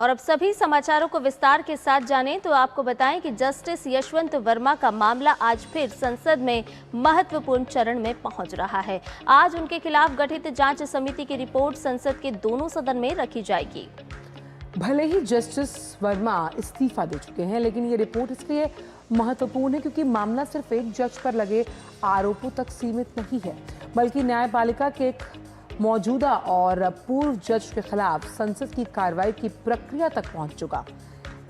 और अब सभी समाचारों को विस्तार के साथ जानें तो आपको बताएं कि जस्टिस यशवंत वर्मा का मामला आज फिर संसद में महत्वपूर्ण चरण में पहुंच रहा है। आज उनके खिलाफ गठित जांच समिति की रिपोर्ट संसद के दोनों सदन में रखी जाएगी। भले ही जस्टिस वर्मा इस्तीफा दे चुके हैं, लेकिन ये रिपोर्ट इसलिए महत्वपूर्ण है क्योंकि मामला सिर्फ एक जज पर लगे आरोपों तक सीमित नहीं है, बल्कि न्यायपालिका के एक मौजूदा और पूर्व जज के खिलाफ संसद की कार्रवाई की प्रक्रिया तक पहुंच चुका।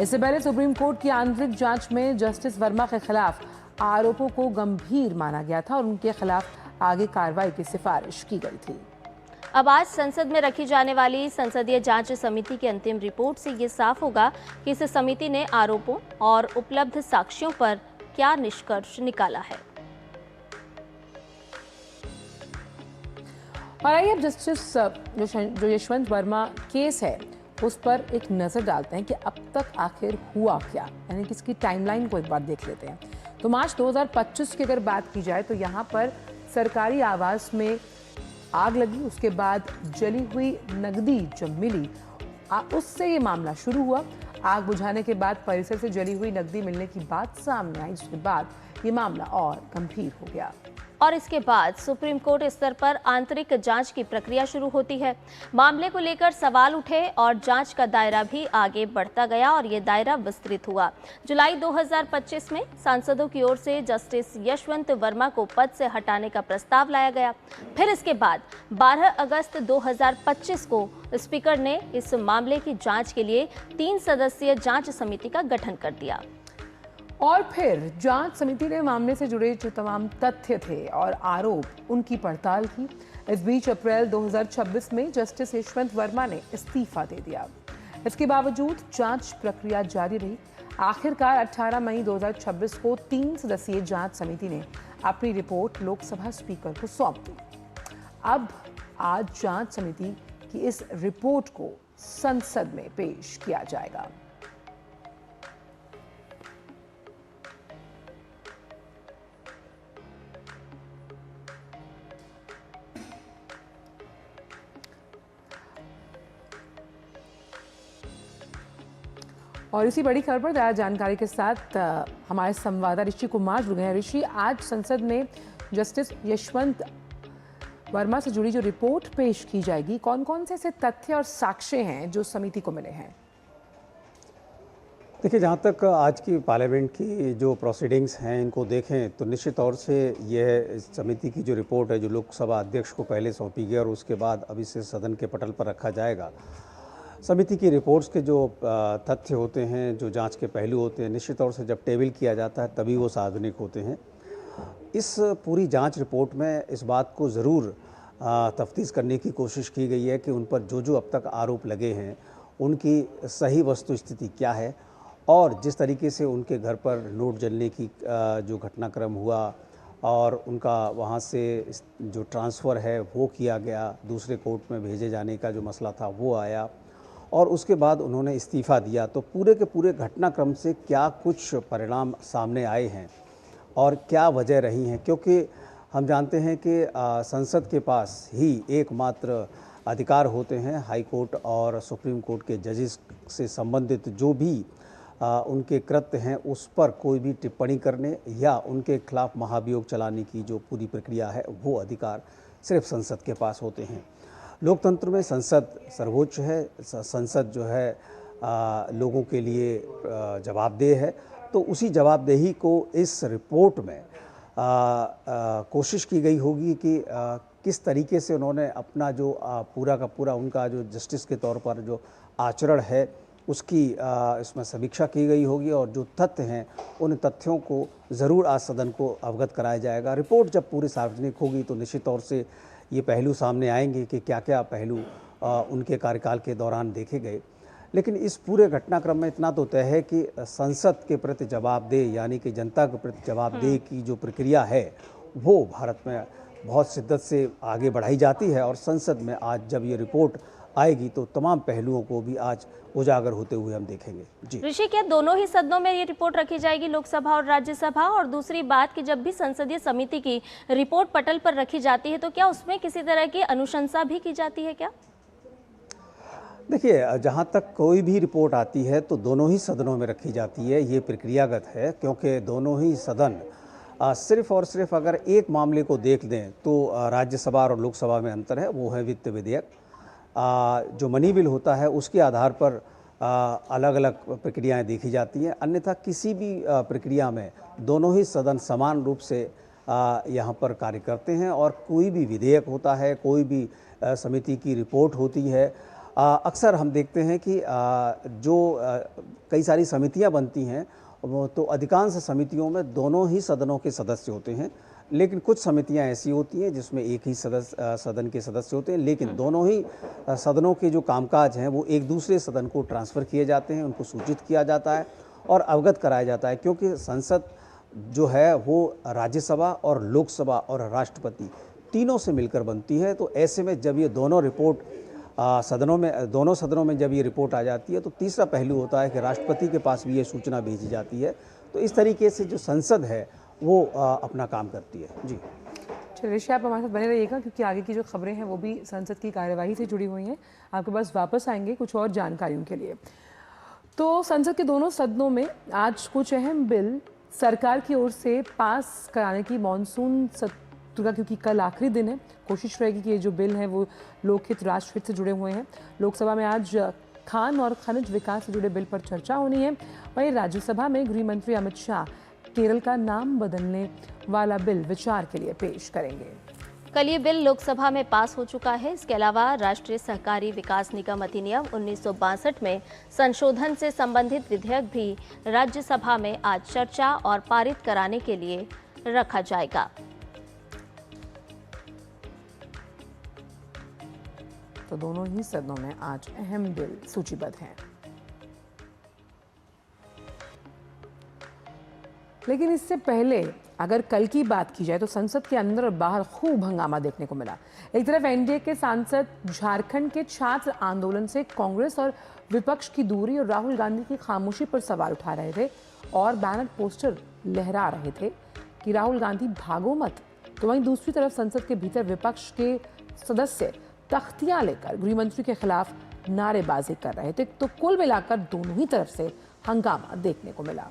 इससे पहले सुप्रीम कोर्ट की आंतरिक जांच में जस्टिस वर्मा के खिलाफ आरोपों को गंभीर माना गया था और उनके खिलाफ आगे कार्रवाई की सिफारिश की गई थी। अब आज संसद में रखी जाने वाली संसदीय जांच समिति की अंतिम रिपोर्ट से ये साफ होगा कि इस समिति ने आरोपों और उपलब्ध साक्ष्यों पर क्या निष्कर्ष निकाला है। और आइए अब जस्टिस जो यशवंत वर्मा केस है उस पर एक नजर डालते हैं कि अब तक आखिर हुआ क्या, यानी कि इसकी टाइमलाइन को एक बार देख लेते हैं। तो मार्च 2025 की अगर बात की जाए तो यहाँ पर सरकारी आवास में आग लगी, उसके बाद जली हुई नकदी जब मिली उससे ये मामला शुरू हुआ। आग बुझाने के बाद परिसर से जली हुई नकदी मिलने की बात सामने आई, जिसके बाद ये मामला और गंभीर हो गया और इसके बाद सुप्रीम कोर्ट स्तर पर आंतरिक जांच की प्रक्रिया शुरू होती है। मामले को लेकर सवाल उठे और जांच का दायरा भी आगे बढ़ता गया और ये दायरा विस्तृत हुआ। जुलाई 2025 में सांसदों की ओर से जस्टिस यशवंत वर्मा को पद से हटाने का प्रस्ताव लाया गया। फिर इसके बाद 12 अगस्त 2025 को स्पीकर ने इस मामले की जांच के लिए 3 सदस्यीय जांच समिति का गठन कर दिया और फिर जांच समिति ने मामले से जुड़े जो तमाम तथ्य थे और आरोप उनकी पड़ताल की। इस बीच अप्रैल 2026 में जस्टिस यशवंत वर्मा ने इस्तीफा दे दिया। इसके बावजूद जांच प्रक्रिया जारी रही। आखिरकार 18 मई 2026 को 3 सदस्यीय जांच समिति ने अपनी रिपोर्ट लोकसभा स्पीकर को सौंप दी। अब आज जांच समिति की इस रिपोर्ट को संसद में पेश किया जाएगा। और इसी बड़ी खबर पर ज्यादा जानकारी के साथ हमारे संवाददाता ऋषि कुमार जुड़ गए हैं। ऋषि, आज संसद में जस्टिस यशवंत वर्मा से जुड़ी जो रिपोर्ट पेश की जाएगी, कौन कौन से ऐसे तथ्य और साक्ष्य हैं जो समिति को मिले हैं? देखिए, जहाँ तक आज की पार्लियामेंट की जो प्रोसीडिंग्स हैं इनको देखें तो निश्चित तौर से यह समिति की जो रिपोर्ट है जो लोकसभा अध्यक्ष को पहले सौंपी गई और उसके बाद अब इसे सदन के पटल पर रखा जाएगा। समिति की रिपोर्ट्स के जो तथ्य होते हैं, जो जांच के पहलू होते हैं, निश्चित तौर से जब टेबल किया जाता है तभी वो सार्वजनिक होते हैं। इस पूरी जांच रिपोर्ट में इस बात को ज़रूर तफ्तीश करने की कोशिश की गई है कि उन पर जो अब तक आरोप लगे हैं उनकी सही वस्तु स्थिति क्या है और जिस तरीके से उनके घर पर नोट जलने की जो घटनाक्रम हुआ और उनका वहाँ से जो ट्रांसफ़र है वो किया गया, दूसरे कोर्ट में भेजे जाने का जो मसला था वो आया और उसके बाद उन्होंने इस्तीफ़ा दिया। तो पूरे के पूरे घटनाक्रम से क्या कुछ परिणाम सामने आए हैं और क्या वजह रही हैं, क्योंकि हम जानते हैं कि संसद के पास ही एकमात्र अधिकार होते हैं हाई कोर्ट और सुप्रीम कोर्ट के जजेस से संबंधित जो भी उनके कृत्य हैं उस पर कोई भी टिप्पणी करने या उनके खिलाफ महाभियोग चलाने की जो पूरी प्रक्रिया है वो अधिकार सिर्फ संसद के पास होते हैं। लोकतंत्र में संसद सर्वोच्च है, संसद जो है लोगों के लिए जवाबदेह है। तो उसी जवाबदेही को इस रिपोर्ट में कोशिश की गई होगी कि किस तरीके से उन्होंने अपना जो पूरा का पूरा उनका जो जस्टिस के तौर पर जो आचरण है उसकी इसमें समीक्षा की गई होगी और जो तथ्य हैं उन तथ्यों को ज़रूर आज सदन को अवगत कराया जाएगा। रिपोर्ट जब पूरी सार्वजनिक होगी तो निश्चित तौर से ये पहलू सामने आएंगे कि क्या क्या पहलू उनके कार्यकाल के दौरान देखे गए। लेकिन इस पूरे घटनाक्रम में इतना तो तय है कि संसद के प्रति जवाबदेह यानी कि जनता के प्रति जवाबदेह की जो प्रक्रिया है वो भारत में बहुत शिद्दत से आगे बढ़ाई जाती है और संसद में आज जब ये रिपोर्ट आएगी तो तमाम पहलुओं को भी आज उजागर होते हुए हम देखेंगे। जी ऋषि, क्या दोनों ही सदनों में ये रिपोर्ट रखी जाएगी, लोकसभा और राज्यसभा? और दूसरी बात कि जब भी संसदीय समिति की रिपोर्ट पटल पर रखी जाती है तो क्या उसमें किसी तरह की अनुशंसा भी की जाती है क्या? देखिए, जहाँ तक कोई भी रिपोर्ट आती है तो दोनों ही सदनों में रखी जाती है, ये प्रक्रियागत है, क्योंकि दोनों ही सदन सिर्फ और सिर्फ अगर एक मामले को देख दें तो राज्यसभा और लोकसभा में अंतर है, वो है वित्त विधेयक। जो मनी बिल होता है उसके आधार पर अलग अलग प्रक्रियाएं देखी जाती हैं, अन्यथा किसी भी प्रक्रिया में दोनों ही सदन समान रूप से यहाँ पर कार्य करते हैं। और कोई भी विधेयक होता है, कोई भी समिति की रिपोर्ट होती है, अक्सर हम देखते हैं कि कई सारी समितियां बनती हैं, तो अधिकांश समितियों में दोनों ही सदनों के सदस्य होते हैं, लेकिन कुछ समितियां ऐसी होती हैं जिसमें एक ही सदन के सदस्य होते हैं, लेकिन दोनों ही सदनों के जो कामकाज हैं वो एक दूसरे सदन को ट्रांसफ़र किए जाते हैं, उनको सूचित किया जाता है और अवगत कराया जाता है, क्योंकि संसद जो है वो राज्यसभा और लोकसभा और राष्ट्रपति तीनों से मिलकर बनती है। तो ऐसे में जब ये दोनों रिपोर्ट दोनों सदनों में जब ये रिपोर्ट आ जाती है तो तीसरा पहलू होता है कि राष्ट्रपति के पास भी ये सूचना भेजी जाती है। तो इस तरीके से जो संसद है वो अपना काम करती है। जी चलिए, आप हमारे साथ बने रहिएगा, क्योंकि आगे की जो खबरें हैं वो भी संसद की कार्यवाही से जुड़ी हुई हैं। आपके पास वापस आएंगे कुछ और जानकारियों के लिए। तो संसद के दोनों सदनों में आज कुछ अहम बिल सरकार की ओर से पास कराने की मॉनसून सत्र का, क्योंकि कल आखिरी दिन है, कोशिश रहेगी कि ये जो बिल हैं वो लोकहित राष्ट्रहित से जुड़े हुए हैं। लोकसभा में आज खान और खनिज विकास से जुड़े बिल पर चर्चा होनी है। वहीं राज्यसभा में गृह मंत्री अमित शाह केरल का नाम बदलने वाला बिल विचार के लिए पेश करेंगे। कल ये बिल लोकसभा में पास हो चुका है। इसके अलावा राष्ट्रीय सहकारी विकास निगम अधिनियम 1962 में संशोधन से संबंधित विधेयक भी राज्यसभा में आज चर्चा और पारित कराने के लिए रखा जाएगा। तो दोनों ही सदनों में आज अहम बिल सूचीबद्ध हैं। लेकिन इससे पहले अगर कल की बात की जाए तो संसद के अंदर और बाहर खूब हंगामा देखने को मिला। एक तरफ एनडीए के सांसद झारखंड के छात्र आंदोलन से कांग्रेस और विपक्ष की दूरी और राहुल गांधी की खामोशी पर सवाल उठा रहे थे और बैनर पोस्टर लहरा रहे थे कि राहुल गांधी भागो मत। तो वहीं दूसरी तरफ संसद के भीतर विपक्ष के सदस्य तख्तियां लेकर गृह मंत्री के खिलाफ नारेबाजी कर रहे थे। तो कुल मिलाकर दोनों ही तरफ से हंगामा देखने को मिला।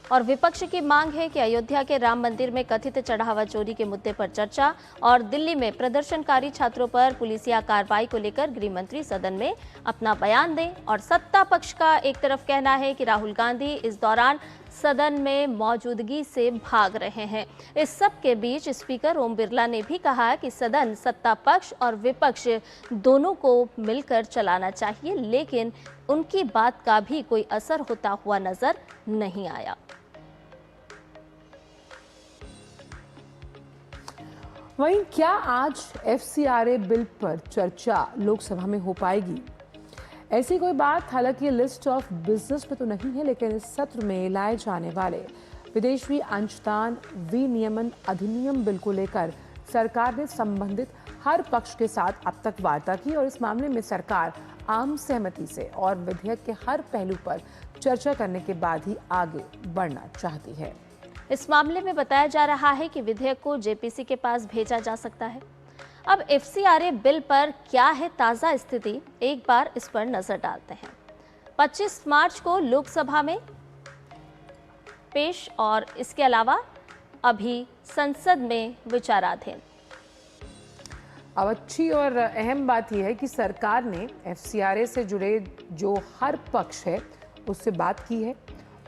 और विपक्ष की मांग है कि अयोध्या के राम मंदिर में कथित चढ़ावा चोरी के मुद्दे पर चर्चा और दिल्ली में प्रदर्शनकारी छात्रों पर पुलिसिया कार्रवाई को लेकर गृह मंत्री सदन में अपना बयान दें। और सत्ता पक्ष का एक तरफ कहना है कि राहुल गांधी इस दौरान सदन में मौजूदगी से भाग रहे हैं। इस सब के बीच स्पीकर ओम बिरला ने भी कहा कि सदन सत्ता पक्ष और विपक्ष दोनों को मिलकर चलाना चाहिए, लेकिन उनकी बात का भी कोई असर होता हुआ नजर नहीं आया। वहीं क्या आज एफसीआरए बिल पर चर्चा लोकसभा में हो पाएगी? ऐसी कोई बात हालांकि लिस्ट ऑफ बिजनेस में तो नहीं है, लेकिन इस सत्र में लाए जाने वाले विदेशी अंशदान विनियमन अधिनियम बिल को लेकर सरकार ने संबंधित हर पक्ष के साथ अब तक वार्ता की और इस मामले में सरकार आम सहमति से और विधेयक के हर पहलू पर चर्चा करने के बाद ही आगे बढ़ना चाहती है। इस मामले में बताया जा रहा है कि विधेयक को जेपीसी के पास भेजा जा सकता है। अब एफसीआरए बिल पर क्या है ताज़ा स्थिति, एक बार इस पर नजर डालते हैं। 25 मार्च को लोकसभा में पेश और इसके अलावा अभी संसद में विचाराधीन। अब अच्छी और अहम बात यह है कि सरकार ने एफसीआरए से जुड़े जो हर पक्ष है उससे बात की है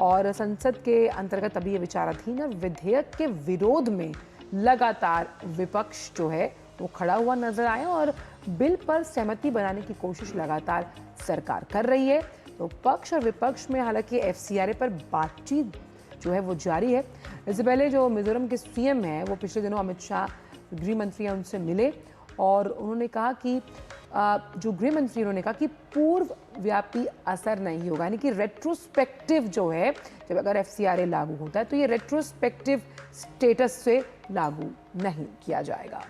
और संसद के अंतर्गत अभी ये विचाराधीन है। विधेयक के विरोध में लगातार विपक्ष जो है वो खड़ा हुआ नजर आया और बिल पर सहमति बनाने की कोशिश लगातार सरकार कर रही है। तो पक्ष और विपक्ष में हालांकि एफसीआरए पर बातचीत जो है वो जारी है। इससे पहले जो मिजोरम के सीएम हैं वो पिछले दिनों अमित शाह गृह मंत्री हैं उनसे मिले और उन्होंने कहा कि जो गृह मंत्री उन्होंने कहा कि पूर्व व्यापी असर नहीं होगा, यानी कि रेट्रोस्पेक्टिव जो है, जब अगर एफसीआरए लागू होता है तो ये रेट्रोस्पेक्टिव स्टेटस से लागू नहीं किया जाएगा।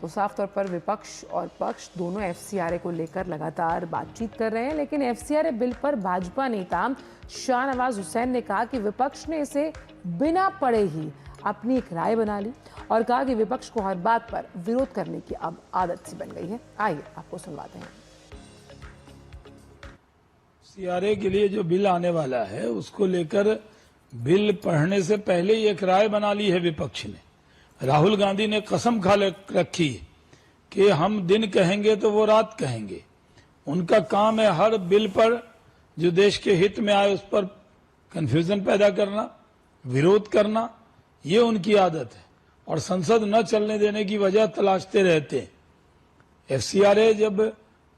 तो साफ तौर पर विपक्ष और पक्ष दोनों एफसीआरए को लेकर लगातार बातचीत कर रहे हैं, लेकिन एफसीआरए बिल पर भाजपा नेता शाहनवाज हुसैन ने कहा कि विपक्ष ने इसे बिना पढ़े ही अपनी एक राय बना ली और कहा कि विपक्ष को हर बात पर विरोध करने की अब आदत सी बन गई है। आइए आपको सुनवाते हैं। सीआरए के लिए जो बिल आने वाला है उसको लेकर बिल पढ़ने से पहले ही एक राय बना ली है विपक्ष ने। राहुल गांधी ने कसम खा रखी है कि हम दिन कहेंगे तो वो रात कहेंगे। उनका काम है हर बिल पर जो देश के हित में आए उस पर कंफ्यूजन पैदा करना, विरोध करना, ये उनकी आदत है और संसद न चलने देने की वजह तलाशते रहते हैं। एफसीआरए जब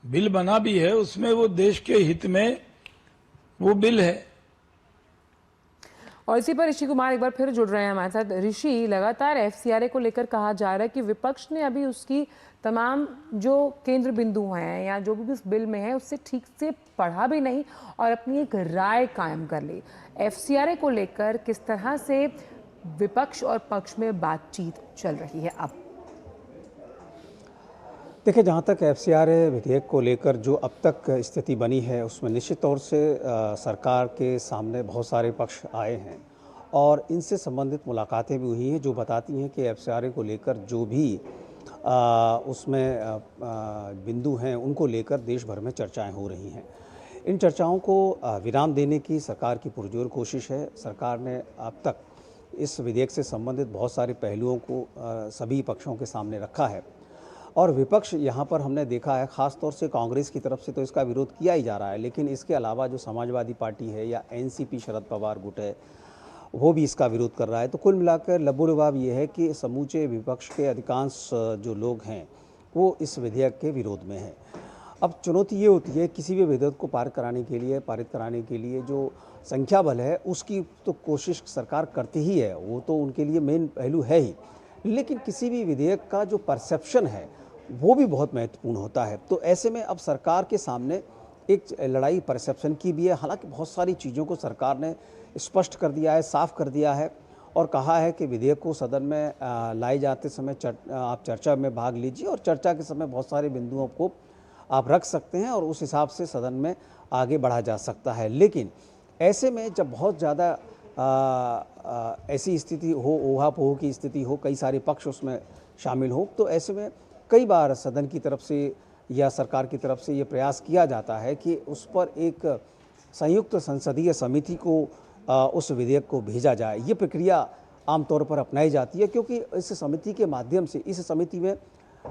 बिल बना भी है उसमें वो देश के हित में वो बिल है। और इसी पर ऋषि कुमार एक बार फिर जुड़ रहे हैं हमारे साथ। ऋषि, लगातार एफसीआरए को लेकर कहा जा रहा है कि विपक्ष ने अभी उसकी तमाम जो केंद्र बिंदु हैं या जो भी उस बिल में है उससे ठीक से पढ़ा भी नहीं और अपनी एक राय कायम कर ली। एफसीआरए को लेकर किस तरह से विपक्ष और पक्ष में बातचीत चल रही है अब? देखिए, जहाँ तक एफसीआरए विधेयक को लेकर जो अब तक स्थिति बनी है उसमें निश्चित तौर से सरकार के सामने बहुत सारे पक्ष आए हैं और इनसे संबंधित मुलाकातें भी हुई हैं जो बताती हैं कि एफसीआरए को लेकर जो भी उसमें बिंदु हैं उनको लेकर देश भर में चर्चाएं हो रही हैं। इन चर्चाओं को विराम देने की सरकार की पुरजोर कोशिश है। सरकार ने अब तक इस विधेयक से संबंधित बहुत सारे पहलुओं को सभी पक्षों के सामने रखा है और विपक्ष यहाँ पर हमने देखा है, ख़ास तौर से कांग्रेस की तरफ से तो इसका विरोध किया ही जा रहा है, लेकिन इसके अलावा जो समाजवादी पार्टी है या एनसीपी शरद पवार गुट है वो भी इसका विरोध कर रहा है। तो कुल मिलाकर लबोलुबाब ये है कि समूचे विपक्ष के अधिकांश जो लोग हैं वो इस विधेयक के विरोध में हैं। अब चुनौती ये होती है किसी भी विधेयक को पारित कराने के लिए जो संख्या बल है उसकी तो कोशिश सरकार करती ही है, वो तो उनके लिए मेन पहलू है ही, लेकिन किसी भी विधेयक का जो परसेप्शन है वो भी बहुत महत्वपूर्ण होता है। तो ऐसे में अब सरकार के सामने एक लड़ाई परसेप्शन की भी है। हालांकि बहुत सारी चीज़ों को सरकार ने स्पष्ट कर दिया है, साफ कर दिया है और कहा है कि विधेयक को सदन में लाए जाते समय आप चर्चा में भाग लीजिए और चर्चा के समय बहुत सारे बिंदुओं को आप रख सकते हैं और उस हिसाब से सदन में आगे बढ़ा जा सकता है। लेकिन ऐसे में जब बहुत ज़्यादा ऐसी स्थिति हो, ऊहापोह की स्थिति हो, कई सारे पक्ष उसमें शामिल हो, तो ऐसे में कई बार सदन की तरफ से या सरकार की तरफ से ये प्रयास किया जाता है कि उस पर एक संयुक्त संसदीय समिति को उस विधेयक को भेजा जाए। ये प्रक्रिया आमतौर पर अपनाई जाती है क्योंकि इस समिति के माध्यम से, इस समिति में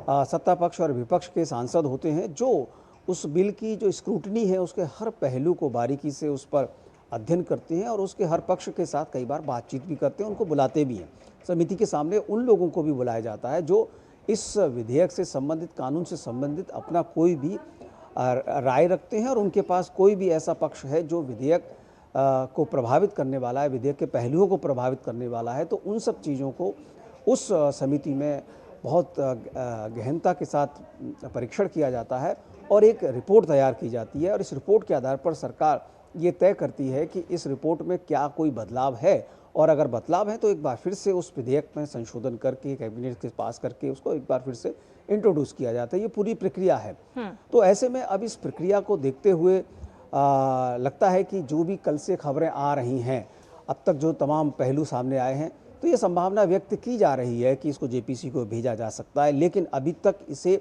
सत्ता पक्ष और विपक्ष के सांसद होते हैं जो उस बिल की जो स्क्रूटनी है उसके हर पहलू को बारीकी से उस पर अध्ययन करते हैं और उसके हर पक्ष के साथ कई बार बातचीत भी करते हैं, उनको बुलाते भी हैं। समिति के सामने उन लोगों को भी बुलाया जाता है जो इस विधेयक से संबंधित, कानून से संबंधित अपना कोई भी राय रखते हैं और उनके पास कोई भी ऐसा पक्ष है जो विधेयक को प्रभावित करने वाला है, विधेयक के पहलुओं को प्रभावित करने वाला है। तो उन सब चीज़ों को उस समिति में बहुत गहनता के साथ परीक्षण किया जाता है और एक रिपोर्ट तैयार की जाती है और इस रिपोर्ट के आधार पर सरकार ये तय करती है कि इस रिपोर्ट में क्या कोई बदलाव है और अगर बदलाव है तो एक बार फिर से उस विधेयक में संशोधन करके कैबिनेट के पास करके उसको एक बार फिर से इंट्रोड्यूस किया जाता है। ये पूरी प्रक्रिया है। तो ऐसे में अब इस प्रक्रिया को देखते हुए लगता है कि जो भी कल से खबरें आ रही हैं, अब तक जो तमाम पहलू सामने आए हैं, तो ये संभावना व्यक्त की जा रही है कि इसको जेपीसी को भेजा जा सकता है, लेकिन अभी तक इसे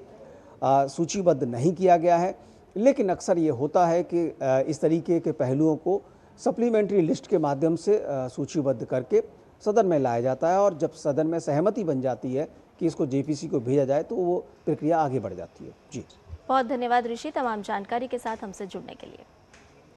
सूचीबद्ध नहीं किया गया है। लेकिन अक्सर ये होता है कि इस तरीके के पहलुओं को सप्लीमेंट्री लिस्ट के माध्यम से सूचीबद्ध करके सदन में लाया जाता है और जब सदन में सहमति बन जाती है कि इसको जेपीसी को भेजा जाए तो वो प्रक्रिया आगे बढ़ जाती है। जी, बहुत धन्यवाद ऋषि, तमाम जानकारी के साथ हमसे जुड़ने के लिए।